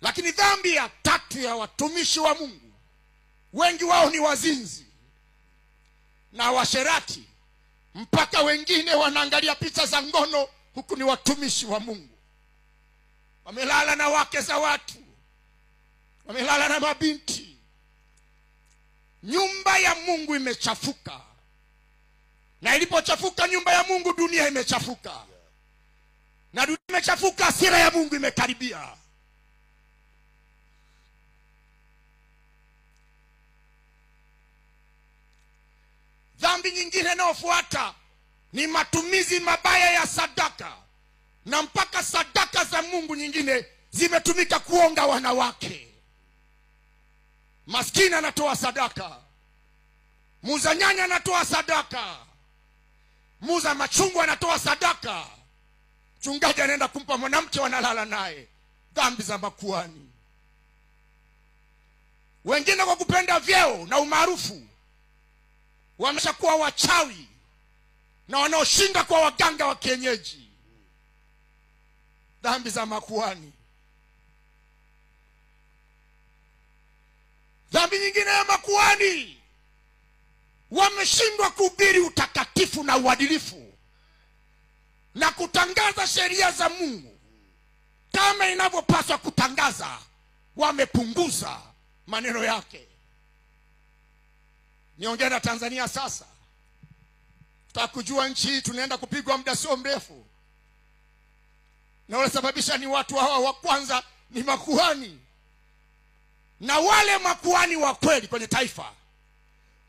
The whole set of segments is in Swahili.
Lakini dhambi ya tatu ya watumishi wa Mungu, wengi wao ni wazinzi na washerati, mpaka wengine wanaangalia picha za ngono huku ni watumishi wa Mungu. Wamelala na wake za watu, wamelala na mabinti. Nyumba ya Mungu imechafuka, na ilipochafuka nyumba ya Mungu, dunia imechafuka, na dunia imechafuka, hasira ya Mungu imekaribia. Dhambi nyingine inayofuata ni matumizi mabaya ya sadaka, na mpaka sadaka za Mungu nyingine zimetumika kuonga wanawake. Maskini anatoa sadaka, muuza nyanya anatoa sadaka, muuza machungwa anatoa sadaka, mchungaji anaenda kumpa mwanamke wanalala naye. Dhambi za makuhani. Wengine kwa kupenda vyeo na umaarufu wameshakuwa wachawi na wanaoshinda kwa waganga wa kienyeji. Dhambi za makuhani. Dhambi nyingine ya makuhani, wameshindwa kuhubiri utakatifu na uadilifu na kutangaza sheria za Mungu kama inavyopaswa kutangaza. Wamepunguza maneno yake. Niongea na Tanzania sasa. Tutakujua nchi hii tunaenda kupigwa muda sio mrefu, na wale sababisha ni watu hawa. Wa kwanza ni makuhani, na wale makuhani wa kweli kwenye taifa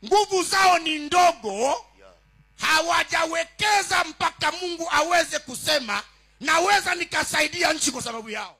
nguvu zao ni ndogo. Hawajawekeza mpaka Mungu aweze kusema naweza nikasaidia nchi kwa sababu yao.